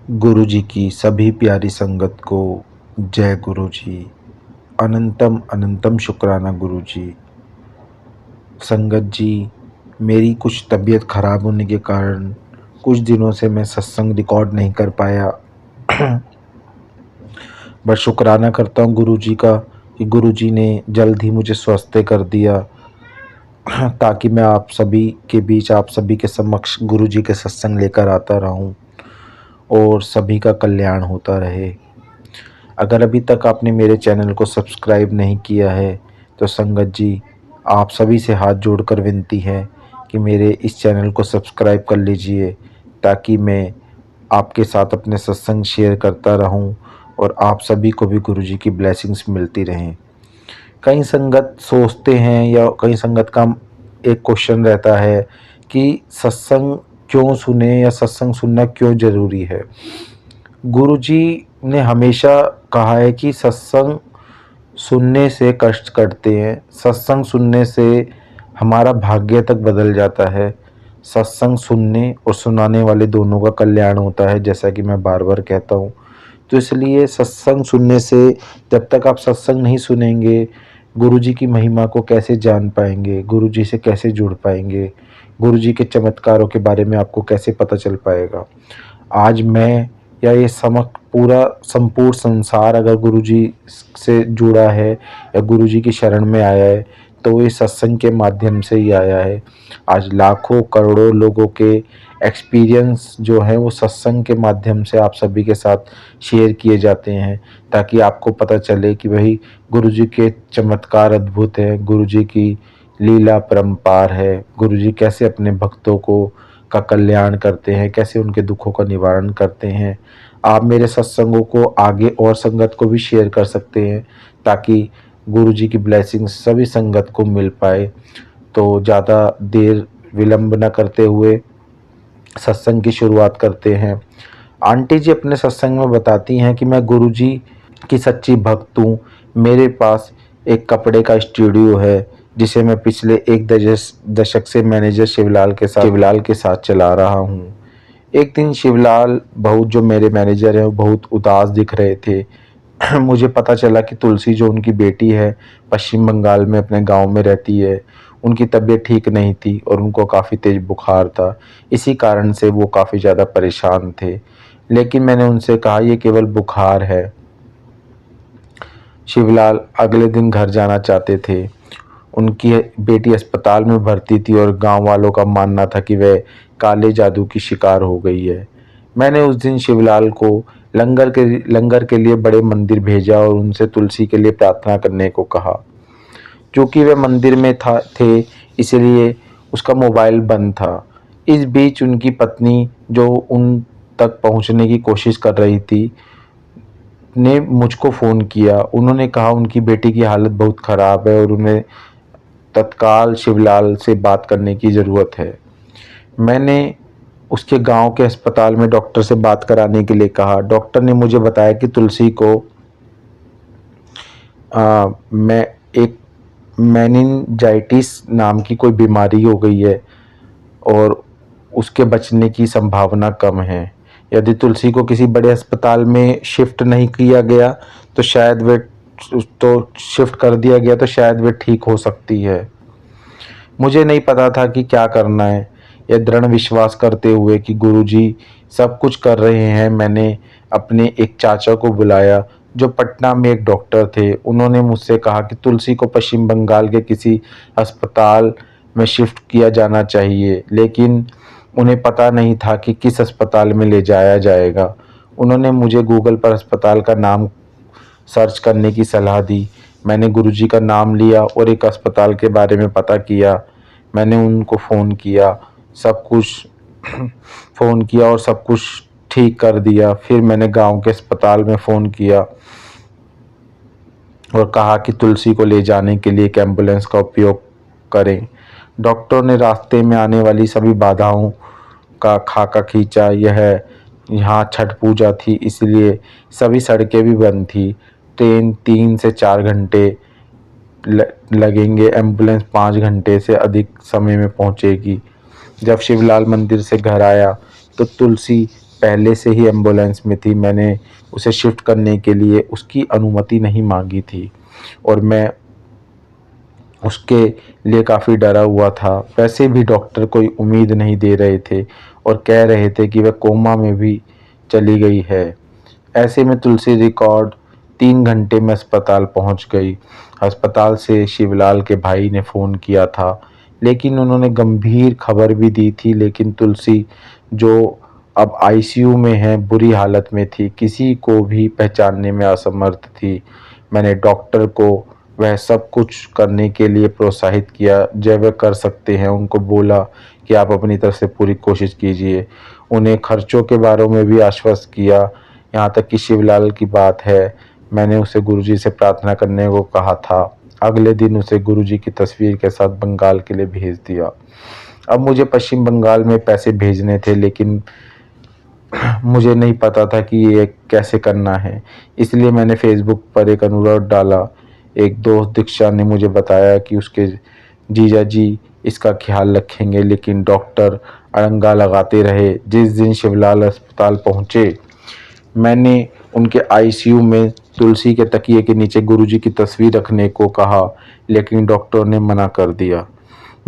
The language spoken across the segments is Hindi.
गुरु जी की सभी प्यारी संगत को जय गुरु जी। अनंतम अनंतम शुक्राना गुरु जी। संगत जी, मेरी कुछ तबीयत ख़राब होने के कारण कुछ दिनों से मैं सत्संग रिकॉर्ड नहीं कर पाया। बस शुक्राना करता हूँ गुरु जी का कि गुरु जी ने जल्द ही मुझे स्वस्थ कर दिया, ताकि मैं आप सभी के बीच, आप सभी के समक्ष गुरु जी के सत्संग लेकर आता रहूं और सभी का कल्याण होता रहे। अगर अभी तक आपने मेरे चैनल को सब्सक्राइब नहीं किया है तो संगत जी, आप सभी से हाथ जोड़कर विनती है कि मेरे इस चैनल को सब्सक्राइब कर लीजिए, ताकि मैं आपके साथ अपने सत्संग शेयर करता रहूं और आप सभी को भी गुरु जी की ब्लेसिंग्स मिलती रहें। कई संगत सोचते हैं, या कई संगत का एक क्वेश्चन रहता है कि सत्संग क्यों सुने या सत्संग सुनना क्यों ज़रूरी है। गुरु जी ने हमेशा कहा है कि सत्संग सुनने से कष्ट कटते हैं, सत्संग सुनने से हमारा भाग्य तक बदल जाता है, सत्संग सुनने और सुनाने वाले दोनों का कल्याण होता है, जैसा कि मैं बार बार कहता हूँ। तो इसलिए सत्संग सुनने से, जब तक आप सत्संग नहीं सुनेंगे, गुरु जी की महिमा को कैसे जान पाएंगे, गुरु जी से कैसे जुड़ पाएंगे, गुरु जी के चमत्कारों के बारे में आपको कैसे पता चल पाएगा। आज मैं या ये पूरा संपूर्ण संसार अगर गुरु जी से जुड़ा है या गुरु जी की शरण में आया है, तो ये सत्संग के माध्यम से ही आया है। आज लाखों करोड़ों लोगों के एक्सपीरियंस जो है वो सत्संग के माध्यम से आप सभी के साथ शेयर किए जाते हैं, ताकि आपको पता चले कि भाई गुरु जी के चमत्कार अद्भुत हैं, गुरु जी की लीला परम्पार है, गुरु जी कैसे अपने भक्तों को का कल्याण करते हैं, कैसे उनके दुखों का निवारण करते हैं। आप मेरे सत्संगों को आगे और संगत को भी शेयर कर सकते हैं, ताकि गुरु जी की ब्लेसिंग सभी संगत को मिल पाए। तो ज़्यादा देर विलंब न करते हुए सत्संग की शुरुआत करते हैं। आंटी जी अपने सत्संग में बताती हैं कि मैं गुरु जी की सच्ची भक्त हूँ। मेरे पास एक कपड़े का स्टूडियो है, जिसे मैं पिछले एक दशक से मैनेजर शिवलाल के साथ चला रहा हूँ। एक दिन शिवलाल बहुत, जो मेरे मैनेजर हैं, वो बहुत उदास दिख रहे थे। मुझे पता चला कि तुलसी, जो उनकी बेटी है, पश्चिम बंगाल में अपने गांव में रहती है। उनकी तबीयत ठीक नहीं थी और उनको काफ़ी तेज बुखार था। इसी कारण से वो काफ़ी ज़्यादा परेशान थे। लेकिन मैंने उनसे कहा ये केवल बुखार है। शिवलाल अगले दिन घर जाना चाहते थे। उनकी बेटी अस्पताल में भर्ती थी और गांव वालों का मानना था कि वह काले जादू की शिकार हो गई है। मैंने उस दिन शिवलाल को लंगर के लिए बड़े मंदिर भेजा और उनसे तुलसी के लिए प्रार्थना करने को कहा। क्योंकि वे मंदिर में थे, इसलिए उसका मोबाइल बंद था। इस बीच उनकी पत्नी, जो उन तक पहुंचने की कोशिश कर रही थी, ने मुझको फ़ोन किया। उन्होंने कहा उनकी बेटी की हालत बहुत ख़राब है और उन्हें तत्काल शिवलाल से बात करने की ज़रूरत है। मैंने उसके गांव के अस्पताल में डॉक्टर से बात कराने के लिए कहा। डॉक्टर ने मुझे बताया कि तुलसी को मैं एक मेनिंजाइटिस नाम की कोई बीमारी हो गई है और उसके बचने की संभावना कम है। यदि तुलसी को किसी बड़े अस्पताल में शिफ्ट नहीं किया गया तो शायद वे शिफ्ट कर दिया गया तो शायद वे ठीक हो सकती है। मुझे नहीं पता था कि क्या करना है। यह दृढ़ विश्वास करते हुए कि गुरुजी सब कुछ कर रहे हैं, मैंने अपने एक चाचा को बुलाया, जो पटना में एक डॉक्टर थे। उन्होंने मुझसे कहा कि तुलसी को पश्चिम बंगाल के किसी अस्पताल में शिफ्ट किया जाना चाहिए, लेकिन उन्हें पता नहीं था कि किस अस्पताल में ले जाया जाएगा। उन्होंने मुझे गूगल पर अस्पताल का नाम सर्च करने की सलाह दी। मैंने गुरुजी का नाम लिया और एक अस्पताल के बारे में पता किया। मैंने उनको फ़ोन किया, सब कुछ फ़ोन किया और सब कुछ ठीक कर दिया। फिर मैंने गांव के अस्पताल में फ़ोन किया और कहा कि तुलसी को ले जाने के लिए एक एम्बुलेंस का उपयोग करें। डॉक्टर ने रास्ते में आने वाली सभी बाधाओं का खाका खींचा। यहाँ छठ पूजा थी, इसलिए सभी सड़कें भी बंद थी। ट्रेन 3 से 4 घंटे लगेंगे, एम्बुलेंस 5 घंटे से अधिक समय में पहुंचेगी। जब शिवलाल मंदिर से घर आया तो तुलसी पहले से ही एम्बुलेंस में थी। मैंने उसे शिफ्ट करने के लिए उसकी अनुमति नहीं मांगी थी और मैं उसके लिए काफ़ी डरा हुआ था। वैसे भी डॉक्टर कोई उम्मीद नहीं दे रहे थे और कह रहे थे कि वह कोमा में भी चली गई है। ऐसे में तुलसी रिकॉर्ड 3 घंटे में अस्पताल पहुंच गई। अस्पताल से शिवलाल के भाई ने फ़ोन किया था, लेकिन उन्होंने गंभीर खबर भी दी थी। लेकिन तुलसी, जो अब आईसीयू में है, बुरी हालत में थी, किसी को भी पहचानने में असमर्थ थी। मैंने डॉक्टर को वह सब कुछ करने के लिए प्रोत्साहित किया जो वह कर सकते हैं। उनको बोला कि आप अपनी तरफ से पूरी कोशिश कीजिए। उन्हें खर्चों के बारे में भी आश्वस्त किया। यहाँ तक कि शिवलाल की बात है, मैंने उसे गुरुजी से प्रार्थना करने को कहा था। अगले दिन उसे गुरुजी की तस्वीर के साथ बंगाल के लिए भेज दिया। अब मुझे पश्चिम बंगाल में पैसे भेजने थे, लेकिन मुझे नहीं पता था कि ये कैसे करना है। इसलिए मैंने फेसबुक पर एक अनुरोध डाला। एक दोस्त दीक्षा ने मुझे बताया कि उसके जीजा जी इसका ख्याल रखेंगे, लेकिन डॉक्टर अड़ंगा लगाते रहे। जिस दिन शिवलाल अस्पताल पहुँचे, मैंने उनके आईसीयू में तुलसी के तकिए के नीचे गुरुजी की तस्वीर रखने को कहा, लेकिन डॉक्टर ने मना कर दिया।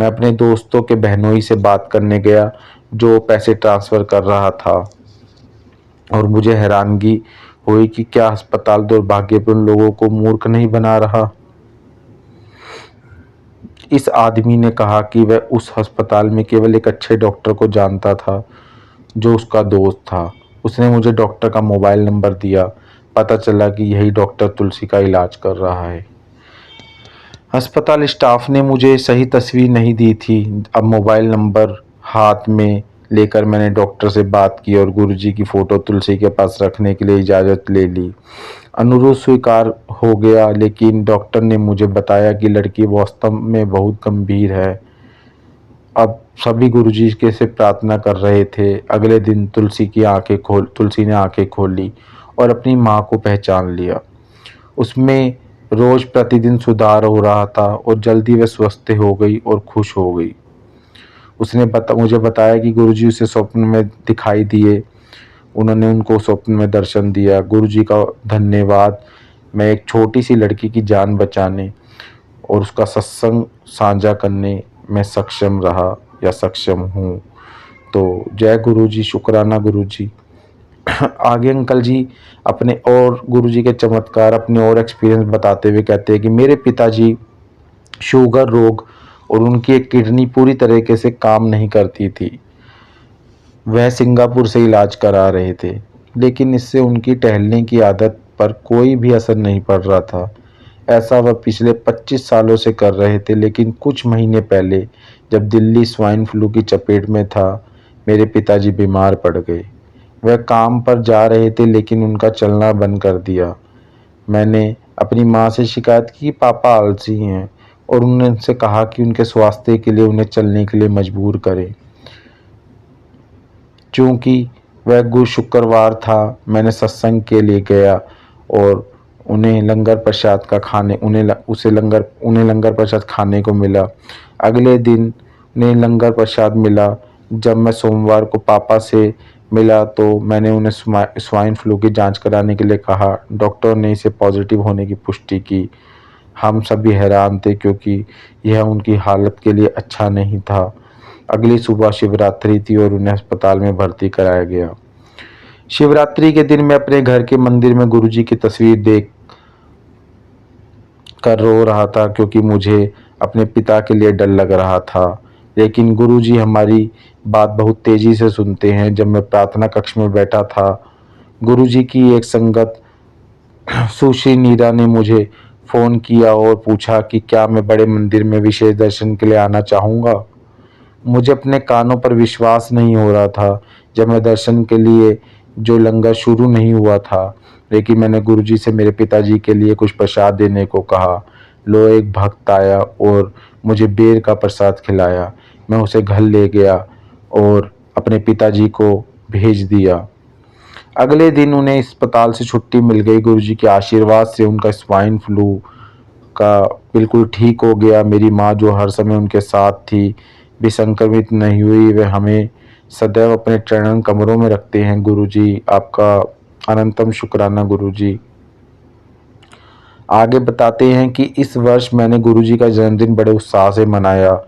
मैं अपने दोस्तों के बहनोई से बात करने गया जो पैसे ट्रांसफ़र कर रहा था, और मुझे हैरानगी हुई कि क्या अस्पताल दुर्भाग्यपूर्ण लोगों को मूर्ख नहीं बना रहा। इस आदमी ने कहा कि वह उस अस्पताल में केवल एक अच्छे डॉक्टर को जानता था जो उसका दोस्त था। उसने मुझे डॉक्टर का मोबाइल नंबर दिया। पता चला कि यही डॉक्टर तुलसी का इलाज कर रहा है। अस्पताल स्टाफ ने मुझे सही तस्वीर नहीं दी थी। अब मोबाइल नंबर हाथ में लेकर मैंने डॉक्टर से बात की और गुरुजी की फ़ोटो तुलसी के पास रखने के लिए इजाज़त ले ली। अनुरोध स्वीकार हो गया, लेकिन डॉक्टर ने मुझे बताया कि लड़की वास्तव में बहुत गंभीर है। अब सभी गुरुजी के से प्रार्थना कर रहे थे। अगले दिन तुलसी ने आंखें खोली और अपनी माँ को पहचान लिया। उसमें रोज प्रतिदिन सुधार हो रहा था और जल्दी वह स्वस्थ हो गई और खुश हो गई। उसने मुझे बताया कि गुरुजी उसे स्वप्न में दिखाई दिए। उन्होंने उनको स्वप्न में दर्शन दिया। गुरुजी का धन्यवाद। मैं एक छोटी सी लड़की की जान बचाने और उसका सत्संग साझा करने में सक्षम हूँ। तो जय गुरुजी, शुक्राना गुरुजी। आगे अंकल जी अपने और गुरुजी के चमत्कार, अपने और एक्सपीरियंस बताते हुए कहते हैं कि मेरे पिताजी शुगर रोग और उनकी एक किडनी पूरी तरीके से काम नहीं करती थी। वह सिंगापुर से इलाज करा रहे थे, लेकिन इससे उनकी टहलने की आदत पर कोई भी असर नहीं पड़ रहा था। ऐसा वह पिछले 25 सालों से कर रहे थे, लेकिन कुछ महीने पहले जब दिल्ली स्वाइन फ्लू की चपेट में था, मेरे पिताजी बीमार पड़ गए। वह काम पर जा रहे थे, लेकिन उनका चलना बंद कर दिया। मैंने अपनी माँ से शिकायत की कि पापा आलसी हैं, और उनसे कहा कि उनके स्वास्थ्य के लिए उन्हें चलने के लिए मजबूर करें। चूँकि वह शुक्रवार था, मैंने सत्संग के लिए गया और उन्हें लंगर प्रसाद खाने को मिला। अगले दिन उन्हें लंगर प्रसाद मिला। जब मैं सोमवार को पापा से मिला तो मैंने उन्हें स्वाइन फ्लू की जांच कराने के लिए कहा। डॉक्टर ने इसे पॉजिटिव होने की पुष्टि की। हम सभी हैरान थे, क्योंकि यह उनकी हालत के लिए अच्छा नहीं था। अगली सुबह शिवरात्रि थी और उन्हें अस्पताल में भर्ती कराया गया। शिवरात्रि के दिन मैं अपने घर के मंदिर में गुरुजी की तस्वीर देख कर रो रहा था, क्योंकि मुझे अपने पिता के लिए डर लग रहा था। लेकिन गुरुजी हमारी बात बहुत तेजी से सुनते हैं। जब मैं प्रार्थना कक्ष में बैठा था, गुरुजी की एक संगत सुश्री नीरा ने मुझे फ़ोन किया और पूछा कि क्या मैं बड़े मंदिर में विशेष दर्शन के लिए आना चाहूँगा। मुझे अपने कानों पर विश्वास नहीं हो रहा था। जब मैं दर्शन के लिए जो लंगर शुरू नहीं हुआ था, लेकिन मैंने गुरुजी से मेरे पिताजी के लिए कुछ प्रसाद देने को कहा। एक भक्त आया और मुझे बेर का प्रसाद खिलाया। मैं उसे घर ले गया और अपने पिताजी को भेज दिया। अगले दिन उन्हें अस्पताल से छुट्टी मिल गई। गुरुजी के आशीर्वाद से उनका स्वाइन फ्लू का बिल्कुल ठीक हो गया। मेरी माँ, जो हर समय उनके साथ थी, भी संक्रमित नहीं हुई। वे हमें सदैव अपने चरण कमरों में रखते हैं। गुरुजी आपका अनंतम शुक्राना गुरुजी। आगे बताते हैं कि इस वर्ष मैंने गुरुजी का जन्मदिन बड़े उत्साह से मनाया।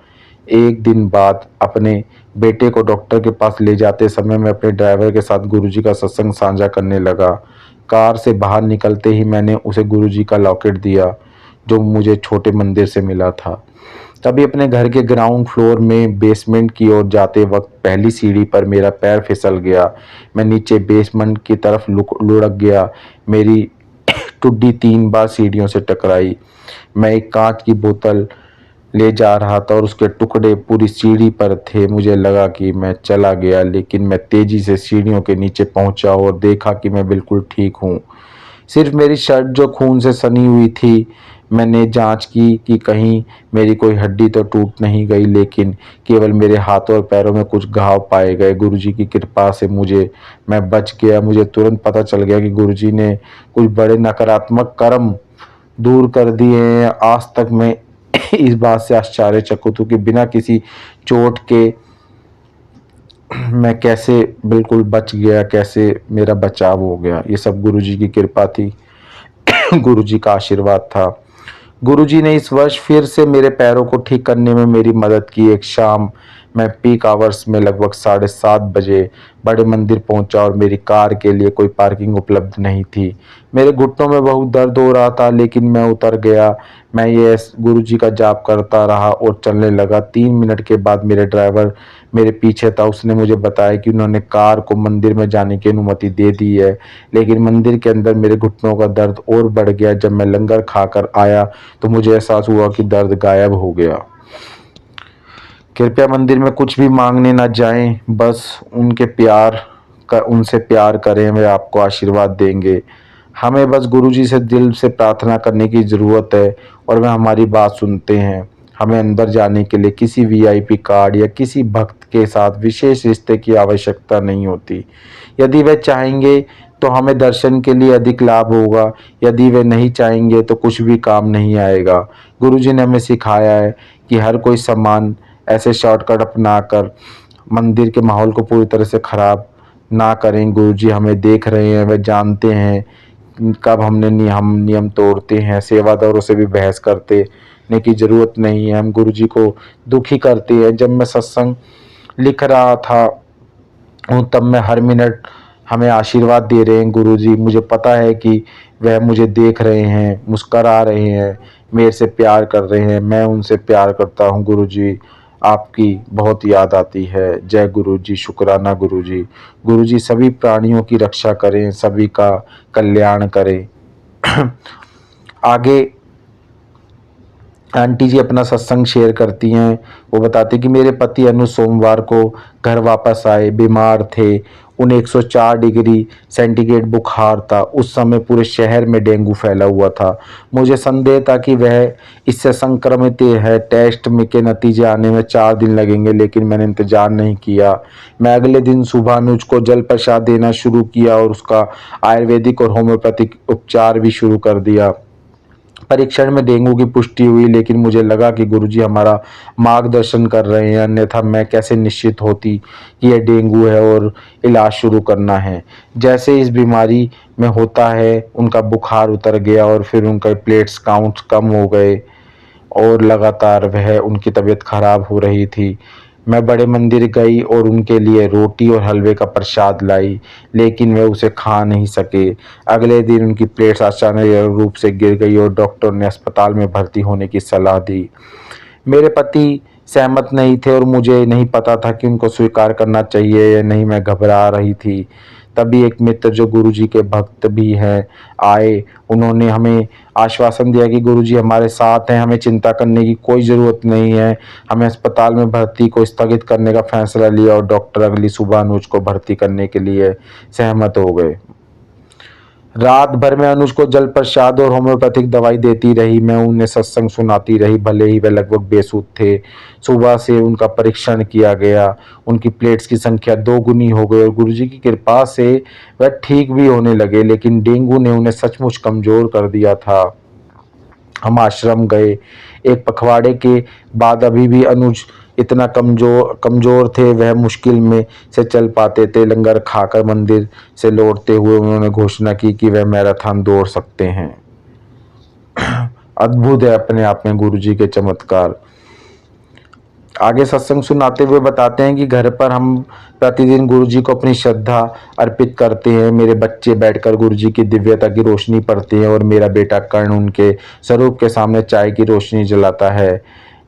एक दिन बाद अपने बेटे को डॉक्टर के पास ले जाते समय मैं अपने ड्राइवर के साथ गुरुजी का सत्संग साझा करने लगा। कार से बाहर निकलते ही मैंने उसे गुरुजी का लॉकेट दिया जो मुझे छोटे मंदिर से मिला था। तभी अपने घर के ग्राउंड फ्लोर में बेसमेंट की ओर जाते वक्त पहली सीढ़ी पर मेरा पैर फिसल गया। मैं नीचे बेसमेंट की तरफ लुढ़क गया। मेरी टुड्डी 3 बार सीढ़ियों से टकराई। मैं एक कांच की बोतल ले जा रहा था और उसके टुकड़े पूरी सीढ़ी पर थे। मुझे लगा कि मैं चला गया, लेकिन मैं तेजी से सीढ़ियों के नीचे पहुंचा और देखा कि मैं बिल्कुल ठीक हूं। सिर्फ मेरी शर्ट जो खून से सनी हुई थी। मैंने जांच की कि कहीं मेरी कोई हड्डी तो टूट नहीं गई, लेकिन केवल मेरे हाथों और पैरों में कुछ घाव पाए गए। गुरुजी की कृपा से मैं बच गया। मुझे तुरंत पता चल गया कि गुरुजी ने कुछ बड़े नकारात्मक कर्म दूर कर दिए हैं। आज तक मैं इस बात से आश्चर्यचकित हूँ कि बिना किसी चोट के मैं कैसे बिल्कुल बच गया, कैसे मेरा बचाव हो गया। ये सब गुरुजी की कृपा थी, गुरुजी का आशीर्वाद था। गुरुजी ने इस वर्ष फिर से मेरे पैरों को ठीक करने में मेरी मदद की। एक शाम मैं पीक आवर्स में लगभग 7:30 बजे बड़े मंदिर पहुंचा और मेरी कार के लिए कोई पार्किंग उपलब्ध नहीं थी। मेरे घुटनों में बहुत दर्द हो रहा था, लेकिन मैं उतर गया। मैं ये गुरुजी का जाप करता रहा और चलने लगा। 3 मिनट के बाद मेरे ड्राइवर मेरे पीछे था। उसने मुझे बताया कि उन्होंने कार को मंदिर में जाने की अनुमति दे दी है, लेकिन मंदिर के अंदर मेरे घुटनों का दर्द और बढ़ गया। जब मैं लंगर खाकर आया तो मुझे एहसास हुआ कि दर्द गायब हो गया। कृपया मंदिर में कुछ भी मांगने न जाएं, बस उनसे प्यार करें, वे आपको आशीर्वाद देंगे। हमें बस गुरुजी से दिल से प्रार्थना करने की ज़रूरत है और वे हमारी बात सुनते हैं। हमें अंदर जाने के लिए किसी वीआईपी कार्ड या किसी भक्त के साथ विशेष रिश्ते की आवश्यकता नहीं होती। यदि वे चाहेंगे तो हमें दर्शन के लिए अधिक लाभ होगा, यदि वे नहीं चाहेंगे तो कुछ भी काम नहीं आएगा। गुरुजी ने हमें सिखाया है कि हर कोई समान ऐसे शॉर्टकट अपनाकर मंदिर के माहौल को पूरी तरह से खराब ना करें। गुरुजी हमें देख रहे हैं, वे जानते हैं कब हम नियम तोड़ते हैं। सेवादारों से भी बहस करने की ज़रूरत नहीं है, हम गुरुजी को दुखी करते हैं। जब मैं सत्संग लिख रहा था तब मैं हर मिनट हमें आशीर्वाद दे रहे हैं गुरुजी। मुझे पता है कि वह मुझे देख रहे हैं, मुस्करा रहे हैं, मेरे से प्यार कर रहे हैं। मैं उनसे प्यार करता हूँ गुरुजी। आपकी बहुत याद आती है। जय गुरुजी, शुक्राना गुरुजी। गुरुजी सभी प्राणियों की रक्षा करें, सभी का कल्याण करें। आगे आंटी जी अपना सत्संग शेयर करती हैं। वो बताती कि मेरे पति अनु सोमवार को घर वापस आए, बीमार थे। उन्हें 104 डिग्री सेंटीग्रेड बुखार था। उस समय पूरे शहर में डेंगू फैला हुआ था। मुझे संदेह था कि वह इससे संक्रमित है। टेस्ट में के नतीजे आने में 4 दिन लगेंगे, लेकिन मैंने इंतजार नहीं किया। मैं अगले दिन सुबह अनुज को जल प्रसाद देना शुरू किया और उसका आयुर्वेदिक और होम्योपैथिक उपचार भी शुरू कर दिया। परीक्षण में डेंगू की पुष्टि हुई, लेकिन मुझे लगा कि गुरुजी हमारा मार्गदर्शन कर रहे हैं, अन्यथा मैं कैसे निश्चित होती कि यह डेंगू है और इलाज शुरू करना है। जैसे इस बीमारी में होता है, उनका बुखार उतर गया और फिर उनका प्लेट्स काउंट कम हो गए और लगातार वह उनकी तबीयत खराब हो रही थी। मैं बड़े मंदिर गई और उनके लिए रोटी और हलवे का प्रसाद लाई, लेकिन वे उसे खा नहीं सके। अगले दिन उनकी प्लेट्स अचानक रूप से गिर गई और डॉक्टर ने अस्पताल में भर्ती होने की सलाह दी। मेरे पति सहमत नहीं थे और मुझे नहीं पता था कि उनको स्वीकार करना चाहिए या नहीं। मैं घबरा रही थी। तभी एक मित्र जो गुरुजी के भक्त भी हैं आए। उन्होंने हमें आश्वासन दिया कि गुरुजी हमारे साथ हैं, हमें चिंता करने की कोई ज़रूरत नहीं है। हमें अस्पताल में भर्ती को स्थगित करने का फैसला लिया और डॉक्टर अगली सुबह अनुज को भर्ती करने के लिए सहमत हो गए। रात भर में अनुज को जल प्रसाद और होम्योपैथिक दवाई देती रही। मैं उन्हें सत्संग सुनाती रही, भले ही वे लगभग बेसुध थे। सुबह से उनका परीक्षण किया गया। उनकी प्लेट्स की संख्या 2 गुनी हो गई और गुरुजी की कृपा से वह ठीक भी होने लगे, लेकिन डेंगू ने उन्हें सचमुच कमजोर कर दिया था। हम आश्रम गए। एक पखवाड़े के बाद अभी भी अनुज इतना कमज़ोर थे, वह मुश्किल में से चल पाते थे। लंगर खाकर मंदिर से लौटते हुए उन्होंने घोषणा की कि वह मैराथन दौड़ सकते हैं। अद्भुत है अपने आप में गुरुजी के चमत्कार। आगे सत्संग सुनाते हुए बताते हैं कि घर पर हम प्रतिदिन गुरुजी को अपनी श्रद्धा अर्पित करते हैं। मेरे बच्चे बैठकर गुरुजी की दिव्यता की रोशनी पढ़ते हैं और मेरा बेटा कर्ण उनके स्वरूप के सामने चाय की रोशनी जलाता है।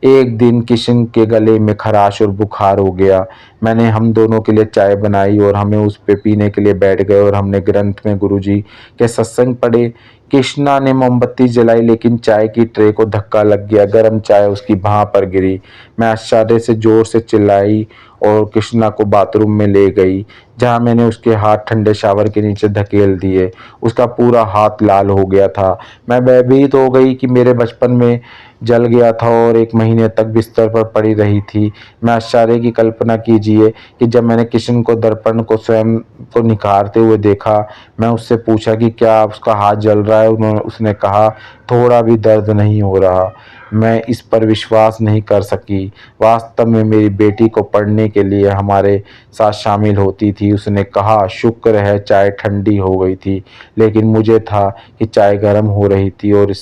एक दिन किशन के गले में खराश और बुखार हो गया। मैंने हम दोनों के लिए चाय बनाई और हमें उस पे पीने के लिए बैठ गए और हमने ग्रंथ में गुरुजी के सत्संग पढ़े। कृष्णा ने मोमबत्ती जलाई, लेकिन चाय की ट्रे को धक्का लग गया। गर्म चाय उसकी बांह पर गिरी। मैं आश्चर्य से जोर से चिल्लाई और कृष्णा को बाथरूम में ले गई, जहां मैंने उसके हाथ ठंडे शावर के नीचे धकेल दिए। उसका पूरा हाथ लाल हो गया था। मैं भयभीत हो गई कि मेरे बचपन में जल गया था और 1 महीने तक बिस्तर पर पड़ी रही थी। मैं आश्चर्य की कल्पना कीजिए कि जब मैंने किशन को दर्पण को स्वयं को निखारते हुए देखा, मैं उससे पूछा कि क्या उसका हाथ जल रहा है। उसने कहा, थोड़ा भी दर्द नहीं हो रहा। मैं इस पर विश्वास नहीं कर सकी। वास्तव में मेरी बेटी को पढ़ने के लिए हमारे साथ शामिल होती थी। उसने कहा, शुक्र है चाय ठंडी हो गई थी, लेकिन मुझे था कि चाय गर्म हो रही थी और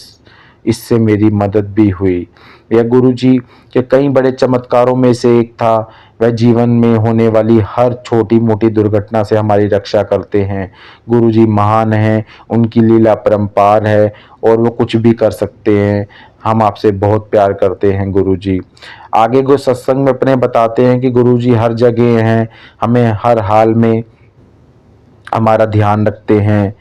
इससे मेरी मदद भी हुई। यह गुरुजी के कई बड़े चमत्कारों में से एक था। वह जीवन में होने वाली हर छोटी मोटी दुर्घटना से हमारी रक्षा करते हैं। गुरुजी महान हैं, उनकी लीला अपरंपार है और वो कुछ भी कर सकते हैं। हम आपसे बहुत प्यार करते हैं गुरुजी। आगे को सत्संग में अपने बताते हैं कि गुरुजी हर जगह हैं, हमें हर हाल में हमारा ध्यान रखते हैं।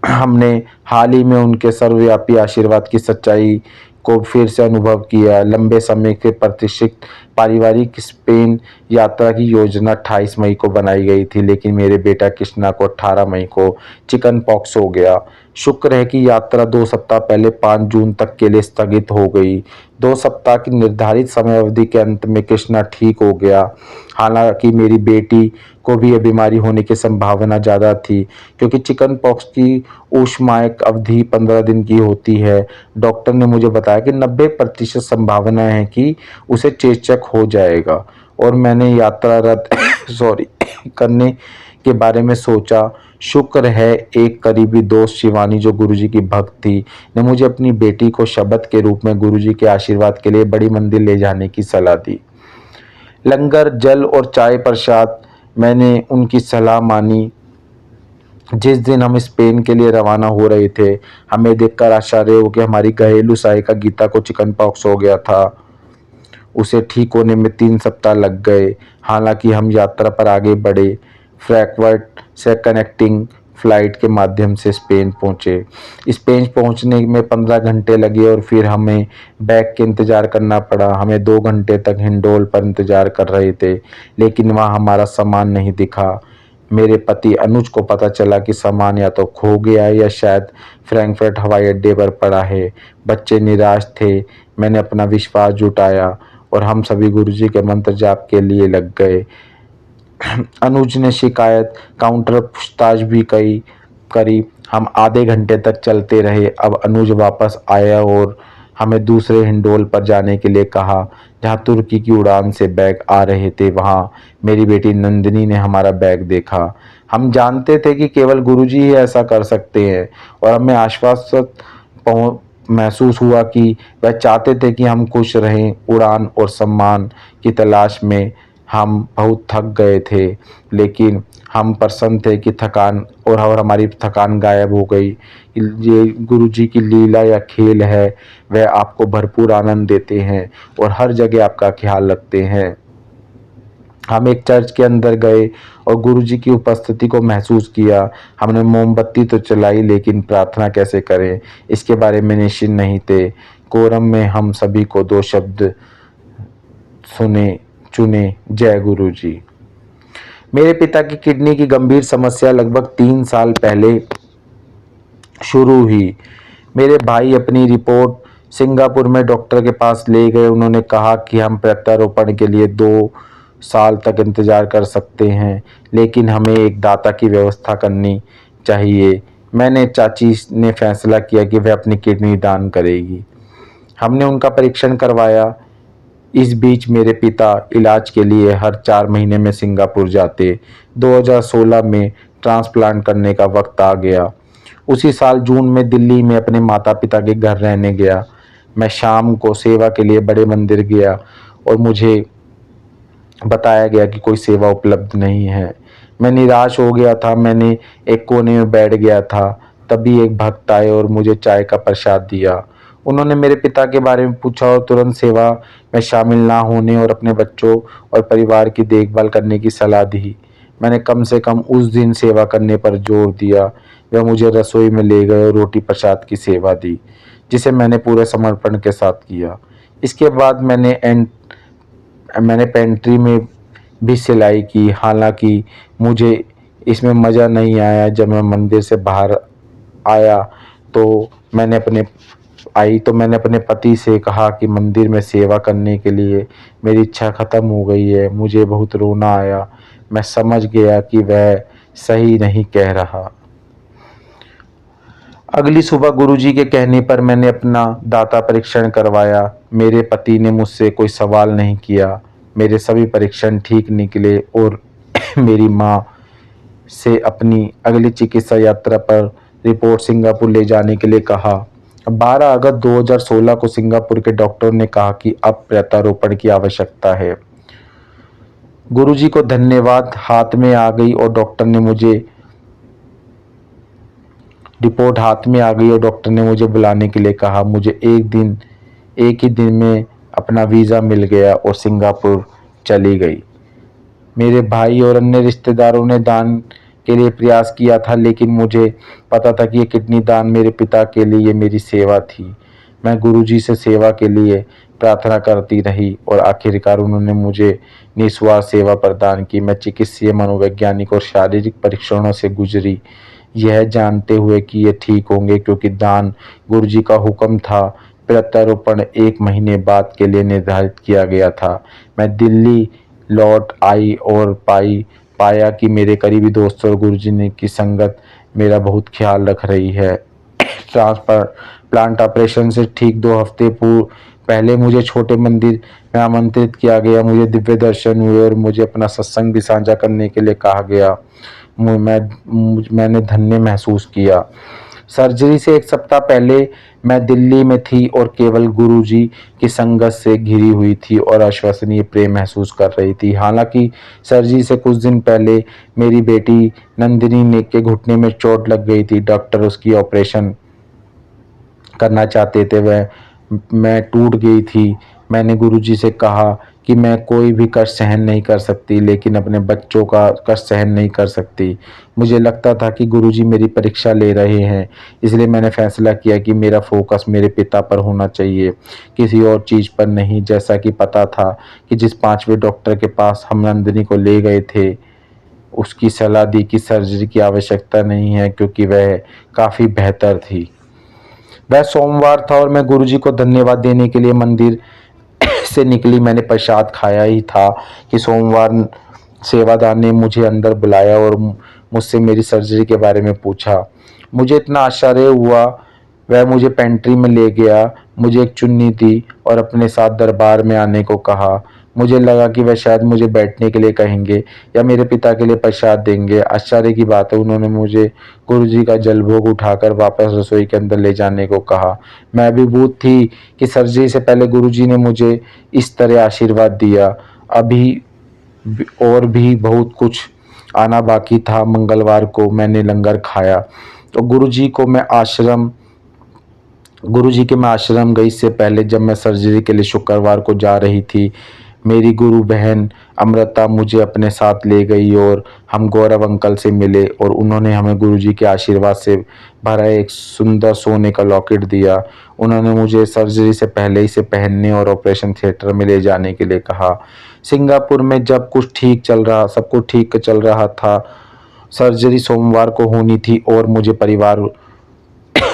हमने हाल ही में उनके सर्वव्यापी आशीर्वाद की सच्चाई को फिर से अनुभव किया। लंबे समय के प्रतीक्षित पारिवारिक स्पेन यात्रा की योजना 28 मई को बनाई गई थी, लेकिन मेरे बेटा कृष्णा को 18 मई को चिकन पॉक्स हो गया। शुक्र है कि यात्रा 2 सप्ताह पहले 5 जून तक के लिए स्थगित हो गई। 2 सप्ताह की निर्धारित समय अवधि के अंत में कृष्णा ठीक हो गया। हालांकि मेरी बेटी को भी यह बीमारी होने की संभावना ज़्यादा थी, क्योंकि चिकन पॉक्स की ऊष्मायक अवधि 15 दिन की होती है। डॉक्टर ने मुझे बताया कि 90% संभावना है कि उसे चेचक हो जाएगा और मैंने यात्रा रद्द करने के बारे में सोचा। शुक्र है एक करीबी दोस्त शिवानी, जो गुरुजी की भक्त थी, ने मुझे अपनी बेटी को शब्द के रूप में गुरुजी के आशीर्वाद के लिए बड़ी मंदिर ले जाने की सलाह दी। लंगर, जल और चाय प्रसाद, मैंने उनकी सलाह मानी। जिस दिन हम स्पेन के लिए रवाना हो रहे थे, हमें देखकर आश्चर्य हो कि हमारी घरेलू सहायिका गीता को चिकन पॉक्स हो गया था। उसे ठीक होने में 3 सप्ताह लग गए। हालांकि हम यात्रा पर आगे बढ़े। फ्रैंकफर्ट से कनेक्टिंग फ्लाइट के माध्यम से स्पेन पहुंचे। स्पेन पहुंचने में 15 घंटे लगे और फिर हमें बैग के इंतज़ार करना पड़ा। हमें 2 घंटे तक हिंडोल पर इंतज़ार कर रहे थे, लेकिन वहाँ हमारा सामान नहीं दिखा। मेरे पति अनुज को पता चला कि सामान या तो खो गया है या शायद फ्रैंकफर्ट हवाई अड्डे पर पड़ा है। बच्चे निराश थे। मैंने अपना विश्वास जुटाया और हम सभी गुरुजी के मंत्र जाप के लिए लग गए। अनुज ने शिकायत काउंटर पूछताछ भी करी। हम आधे घंटे तक चलते रहे। अब अनुज वापस आया और हमें दूसरे हिंडोल पर जाने के लिए कहा, जहां तुर्की की उड़ान से बैग आ रहे थे। वहां मेरी बेटी नंदिनी ने हमारा बैग देखा। हम जानते थे कि केवल गुरुजी ही ऐसा कर सकते हैं और हमें आश्वासन महसूस हुआ कि वह चाहते थे कि हम खुश रहें। उड़ान और सम्मान की तलाश में हम बहुत थक गए थे, लेकिन हम प्रसन्न थे कि थकान और हमारी थकान गायब हो गई। ये गुरुजी की लीला या खेल है। वह आपको भरपूर आनंद देते हैं और हर जगह आपका ख्याल रखते हैं। हम एक चर्च के अंदर गए और गुरुजी की उपस्थिति को महसूस किया। हमने मोमबत्ती तो जलाई, लेकिन प्रार्थना कैसे करें इसके बारे में निश्चित नहीं थे। कोरम में हम सभी को 2 शब्द चुने, जय गुरुजी। मेरे पिता की किडनी की गंभीर समस्या लगभग 3 साल पहले शुरू हुई। मेरे भाई अपनी रिपोर्ट सिंगापुर में डॉक्टर के पास ले गए। उन्होंने कहा कि हम प्रत्यारोपण के लिए 2 साल तक इंतजार कर सकते हैं, लेकिन हमें एक दाता की व्यवस्था करनी चाहिए। मैंने चाची ने फैसला किया कि वह अपनी किडनी दान करेगी। हमने उनका परीक्षण करवाया। इस बीच मेरे पिता इलाज के लिए हर 4 महीने में सिंगापुर जाते। 2016 में ट्रांसप्लांट करने का वक्त आ गया। उसी साल जून में दिल्ली में अपने माता पिता के घर रहने गया। मैं शाम को सेवा के लिए बड़े मंदिर गया और मुझे बताया गया कि कोई सेवा उपलब्ध नहीं है। मैं निराश हो गया था। मैंने एक कोने में बैठ गया था। तभी एक भक्त आए और मुझे चाय का प्रसाद दिया। उन्होंने मेरे पिता के बारे में पूछा और तुरंत सेवा में शामिल ना होने और अपने बच्चों और परिवार की देखभाल करने की सलाह दी। मैंने कम से कम उस दिन सेवा करने पर जोर दिया। वह मुझे रसोई में ले गए और रोटी प्रसाद की सेवा दी, जिसे मैंने पूरे समर्पण के साथ किया। इसके बाद मैंने पेंट्री में भी सिलाई की। हालांकि मुझे इसमें मज़ा नहीं आया। जब मैं मंदिर से बाहर आया तो मैंने अपने पति से कहा कि मंदिर में सेवा करने के लिए मेरी इच्छा ख़त्म हो गई है। मुझे बहुत रोना आया। मैं समझ गया कि वह सही नहीं कह रहा। अगली सुबह गुरुजी के कहने पर मैंने अपना दाता परीक्षण करवाया। मेरे पति ने मुझसे कोई सवाल नहीं किया। मेरे सभी परीक्षण ठीक निकले और मेरी माँ से अपनी अगली चिकित्सा यात्रा पर रिपोर्ट सिंगापुर ले जाने के लिए कहा। 12 अगस्त 2016 को सिंगापुर के डॉक्टर ने कहा कि अब प्रत्यारोपण की आवश्यकता है। गुरुजी को धन्यवाद हाथ में आ गई और डॉक्टर ने मुझे बुलाने के लिए कहा। मुझे एक ही दिन में अपना वीज़ा मिल गया और सिंगापुर चली गई। मेरे भाई और अन्य रिश्तेदारों ने दान के लिए प्रयास किया था, लेकिन मुझे पता था कि ये किडनी दान मेरे पिता के लिए मेरी सेवा थी। मैं गुरुजी से सेवा के लिए प्रार्थना करती रही और आखिरकार उन्होंने मुझे निस्वार्थ सेवा प्रदान की। मैं चिकित्सीय, मनोवैज्ञानिक और शारीरिक परीक्षणों से गुजरी, यह जानते हुए कि ये ठीक होंगे, क्योंकि दान गुरुजी का हुक्म था। प्रत्यारोपण 1 महीने बाद के लिए निर्धारित किया गया था। मैं दिल्ली लौट आई और पाया कि मेरे करीबी दोस्तों और गुरुजी ने की संगत मेरा बहुत ख्याल रख रही है। ट्रांसप्लांट ऑपरेशन से ठीक 2 हफ्ते पहले मुझे छोटे मंदिर में आमंत्रित किया गया। मुझे दिव्य दर्शन हुए और मुझे अपना सत्संग भी साझा करने के लिए कहा गया। मैंने धन्य महसूस किया। सर्जरी से 1 सप्ताह पहले मैं दिल्ली में थी और केवल गुरुजी की संगत से घिरी हुई थी और अविश्वसनीय प्रेम महसूस कर रही थी। हालांकि सर्जरी से कुछ दिन पहले मेरी बेटी नंदिनी के घुटने में चोट लग गई थी। डॉक्टर उसकी ऑपरेशन करना चाहते थे। मैं टूट गई थी। मैंने गुरुजी से कहा कि मैं कोई भी कष्ट सहन नहीं कर सकती, लेकिन अपने बच्चों का कष्ट सहन नहीं कर सकती। मुझे लगता था कि गुरुजी मेरी परीक्षा ले रहे हैं, इसलिए मैंने फैसला किया कि मेरा फोकस मेरे पिता पर होना चाहिए, किसी और चीज़ पर नहीं। जैसा कि पता था कि जिस 5वें डॉक्टर के पास हम नंदिनी को ले गए थे, उसकी सलाह दी कि सर्जरी की आवश्यकता नहीं है, क्योंकि वह काफ़ी बेहतर थी। वह सोमवार था और मैं गुरुजी को धन्यवाद देने के लिए मंदिर से निकली। मैंने प्रसाद खाया ही था कि सोमवार सेवादार ने मुझे अंदर बुलाया और मुझसे मेरी सर्जरी के बारे में पूछा। मुझे इतना आश्चर्य हुआ। वह मुझे पेंट्री में ले गया, मुझे एक चुन्नी दी और अपने साथ दरबार में आने को कहा। मुझे लगा कि वह शायद मुझे बैठने के लिए कहेंगे या मेरे पिता के लिए प्रसाद देंगे। आश्चर्य की बात है, उन्होंने मुझे गुरुजी का जलभोग उठाकर वापस रसोई के अंदर ले जाने को कहा। मैं अभिभूत थी कि सर्जरी से पहले गुरुजी ने मुझे इस तरह आशीर्वाद दिया। अभी और भी बहुत कुछ आना बाकी था। मंगलवार को मैंने लंगर खाया तो गुरुजी के मैं आश्रम गई। इससे पहले जब मैं सर्जरी के लिए शुक्रवार को जा रही थी, मेरी गुरु बहन अमृता मुझे अपने साथ ले गई और हम गौरव अंकल से मिले और उन्होंने हमें गुरुजी के आशीर्वाद से भरा एक सुंदर सोने का लॉकेट दिया। उन्होंने मुझे सर्जरी से पहले इसे पहनने और ऑपरेशन थिएटर में ले जाने के लिए कहा। सिंगापुर में सब कुछ ठीक चल रहा था। सर्जरी सोमवार को होनी थी और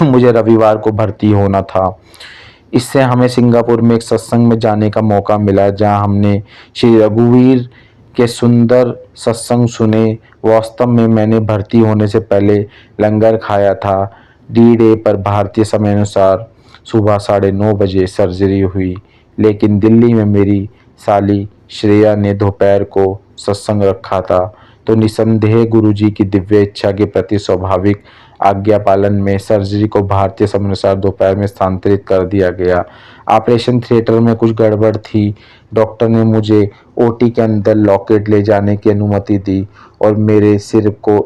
मुझे रविवार को भर्ती होना था। इससे हमें सिंगापुर में एक सत्संग में जाने का मौका मिला, जहां हमने श्री रघुवीर के सुंदर सत्संग सुने। वास्तव में मैंने भर्ती होने से पहले लंगर खाया था। डी डे पर भारतीय समय अनुसार सुबह 9:30 बजे सर्जरी हुई, लेकिन दिल्ली में मेरी साली श्रेया ने दोपहर को सत्संग रखा था, तो निसंदेह गुरुजी की दिव्य इच्छा के प्रति स्वाभाविक आज्ञा पालन में सर्जरी को भारतीय समयानुसार दोपहर में स्थानांतरित कर दिया गया। ऑपरेशन थिएटर में कुछ गड़बड़ थी। डॉक्टर ने मुझे ओटी के अंदर लॉकेट ले जाने की अनुमति दी और मेरे सिर को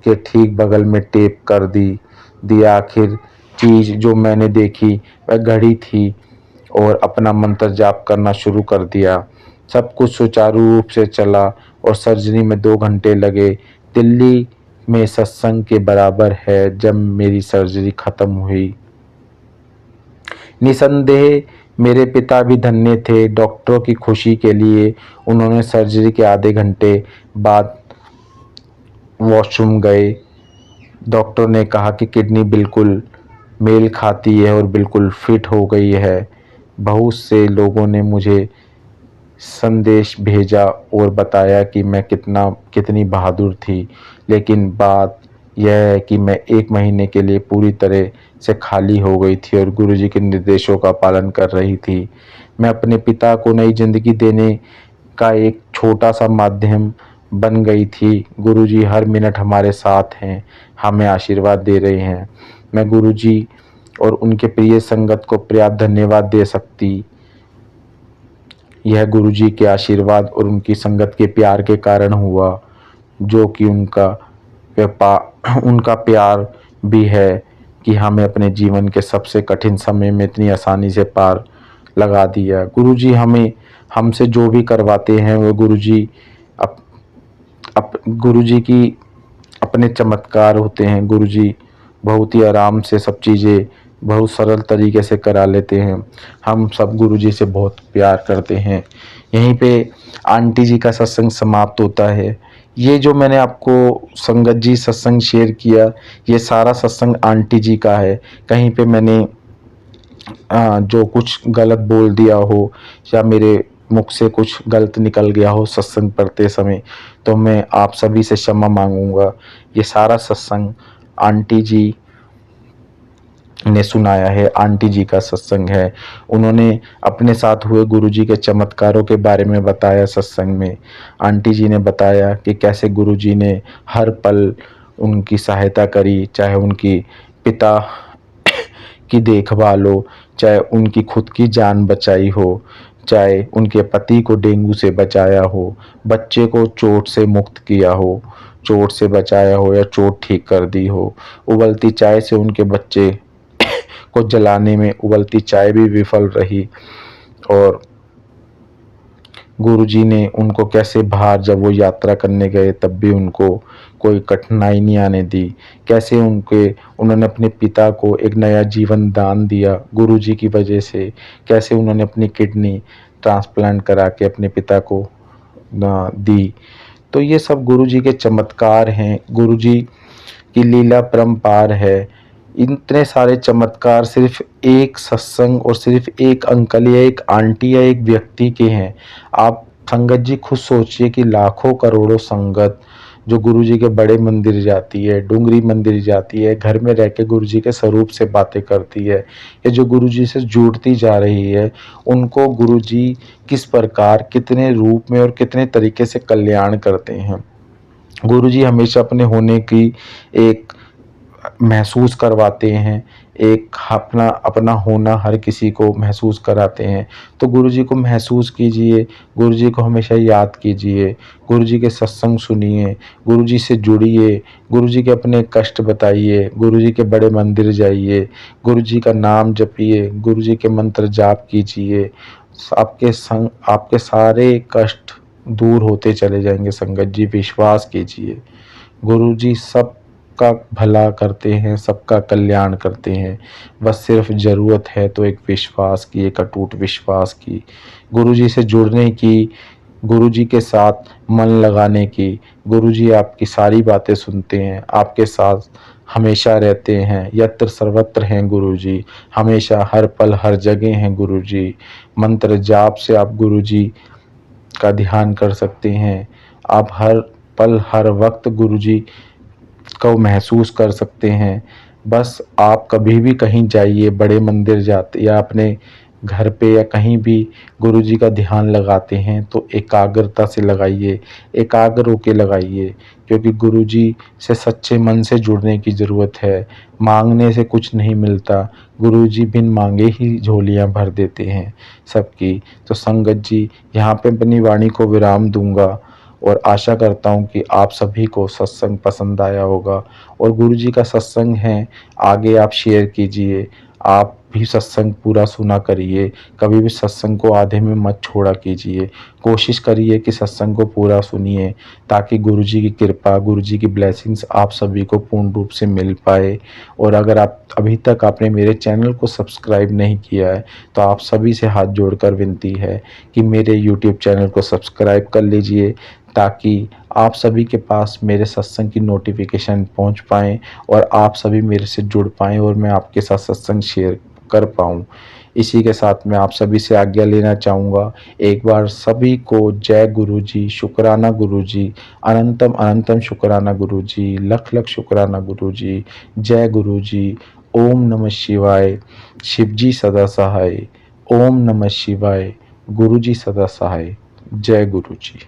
के ठीक बगल में टेप कर दिया। आखिर चीज जो मैंने देखी वह घड़ी थी और अपना मंत्र जाप करना शुरू कर दिया। सब कुछ सुचारू रूप से चला और सर्जरी में 2 घंटे लगे। दिल्ली में सत्संग के बराबर है जब मेरी सर्जरी खत्म हुई। निसंदेह मेरे पिता भी धन्य थे। डॉक्टरों की खुशी के लिए उन्होंने सर्जरी के आधे घंटे बाद वॉशरूम गए। डॉक्टर ने कहा कि किडनी बिल्कुल मेल खाती है और बिल्कुल फिट हो गई है। बहुत से लोगों ने मुझे संदेश भेजा और बताया कि मैं कितनी बहादुर थी, लेकिन बात यह है कि मैं 1 महीने के लिए पूरी तरह से खाली हो गई थी और गुरुजी के निर्देशों का पालन कर रही थी। मैं अपने पिता को नई जिंदगी देने का एक छोटा सा माध्यम बन गई थी। गुरुजी हर मिनट हमारे साथ हैं, हमें आशीर्वाद दे रहे हैं। मैं गुरुजी और उनके प्रिय संगत को पर्याप्त धन्यवाद दे सकती। यह गुरुजी के आशीर्वाद और उनकी संगत के प्यार के कारण हुआ, जो कि उनका प्यार भी है कि हमें अपने जीवन के सबसे कठिन समय में इतनी आसानी से पार लगा दिया। गुरुजी हमसे जो भी करवाते हैं वो गुरुजी की अपने चमत्कार होते हैं। गुरुजी बहुत ही आराम से सब चीज़ें बहुत सरल तरीके से करा लेते हैं। हम सब गुरुजी से बहुत प्यार करते हैं। यहीं पे आंटी जी का सत्संग समाप्त होता है। ये जो मैंने आपको संगत जी सत्संग शेयर किया, ये सारा सत्संग आंटी जी का है। कहीं पे मैंने जो कुछ गलत बोल दिया हो या मेरे मुख से कुछ गलत निकल गया हो सत्संग पढ़ते समय, तो मैं आप सभी से क्षमा मांगूंगा। ये सारा सत्संग आंटी जी ने सुनाया है, आंटी जी का सत्संग है। उन्होंने अपने साथ हुए गुरुजी के चमत्कारों के बारे में बताया सत्संग में। आंटी जी ने बताया कि कैसे गुरुजी ने हर पल उनकी सहायता करी, चाहे उनकी पिता की देखभाल हो, चाहे उनकी खुद की जान बचाई हो, चाहे उनके पति को डेंगू से बचाया हो, बच्चे को चोट से मुक्त किया हो, चोट से बचाया हो या चोट ठीक कर दी हो। उबलती चाय से उनके बच्चे को जलाने में उबलती चाय भी विफल रही और गुरुजी ने उनको कैसे बाहर जब वो यात्रा करने गए तब भी उनको कोई कठिनाई नहीं आने दी। कैसे उन्होंने अपने पिता को एक नया जीवन दान दिया गुरुजी की वजह से। कैसे उन्होंने अपनी किडनी ट्रांसप्लांट करा के अपने पिता को दी। तो ये सब गुरुजी के चमत्कार हैं, गुरुजी की लीला परम्पार है। इतने सारे चमत्कार सिर्फ एक सत्संग और सिर्फ एक अंकल या एक आंटी या एक व्यक्ति के हैं। आप संगत जी खुद सोचिए कि लाखों करोड़ों संगत जो गुरुजी के बड़े मंदिर जाती है, डूंगरी मंदिर जाती है, घर में रह के गुरुजी के स्वरूप से बातें करती है, या जो गुरुजी से जुड़ती जा रही है, उनको गुरुजी किस प्रकार कितने रूप में और कितने तरीके से कल्याण करते हैं। गुरुजी हमेशा अपने होने की एक महसूस करवाते हैं, एक अपना होना हर किसी को महसूस कराते हैं। तो गुरुजी को महसूस कीजिए, गुरुजी को हमेशा याद कीजिए, गुरुजी के सत्संग सुनिए, गुरुजी से जुड़िए, गुरुजी के अपने कष्ट बताइए, गुरुजी के बड़े मंदिर जाइए, गुरुजी का नाम जपिए, गुरुजी के मंत्र जाप कीजिए। आपके सारे कष्ट दूर होते चले जाएंगे। संगत जी विश्वास कीजिए, गुरुजी सबका भला करते हैं, सबका कल्याण करते हैं। बस सिर्फ ज़रूरत है तो एक विश्वास की, एक अटूट विश्वास की, गुरुजी से जुड़ने की, गुरुजी के साथ मन लगाने की। गुरुजी आपकी सारी बातें सुनते हैं, आपके साथ हमेशा रहते हैं, यत्र सर्वत्र हैं गुरुजी, हमेशा हर पल हर जगह हैं गुरुजी। मंत्र जाप से आप गुरुजी का ध्यान कर सकते हैं। आप हर पल हर वक्त गुरुजी को महसूस कर सकते हैं। बस आप कभी भी कहीं जाइए, बड़े मंदिर जाते या अपने घर पे या कहीं भी गुरुजी का ध्यान लगाते हैं तो एकाग्रता से लगाइए, एकाग्र होके लगाइए, क्योंकि गुरुजी से सच्चे मन से जुड़ने की ज़रूरत है। माँगने से कुछ नहीं मिलता, गुरुजी बिन माँगे ही झोलियाँ भर देते हैं सबकी। तो संगत जी, यहाँ पे अपनी वाणी को विराम दूँगा और आशा करता हूँ कि आप सभी को सत्संग पसंद आया होगा और गुरुजी का सत्संग है, आगे आप शेयर कीजिए। आप भी सत्संग पूरा सुना करिए, कभी भी सत्संग को आधे में मत छोड़ा कीजिए। कोशिश करिए कि सत्संग को पूरा सुनिए, ताकि गुरुजी की कृपा, गुरुजी की ब्लेसिंग्स आप सभी को पूर्ण रूप से मिल पाए। और अगर आप अभी तक आपने मेरे चैनल को सब्सक्राइब नहीं किया है, तो आप सभी से हाथ जोड़कर विनती है कि मेरे यूट्यूब चैनल को सब्सक्राइब कर लीजिए, ताकि आप सभी के पास मेरे सत्संग की नोटिफिकेशन पहुंच पाएँ और आप सभी मेरे से जुड़ पाएँ और मैं आपके साथ सत्संग शेयर कर पाऊँ। इसी के साथ मैं आप सभी से आज्ञा लेना चाहूँगा। एक बार सभी को जय गुरुजी, शुक्राना गुरुजी, अनंतम अनंतम शुक्राना गुरुजी, लख लख शुक्राना गुरुजी, जय गुरुजी। ओम नमः शिवाय, शिवजी सदा सहाय। ओम नमः शिवाय, गुरुजी सदा सहाय। जय गुरुजी।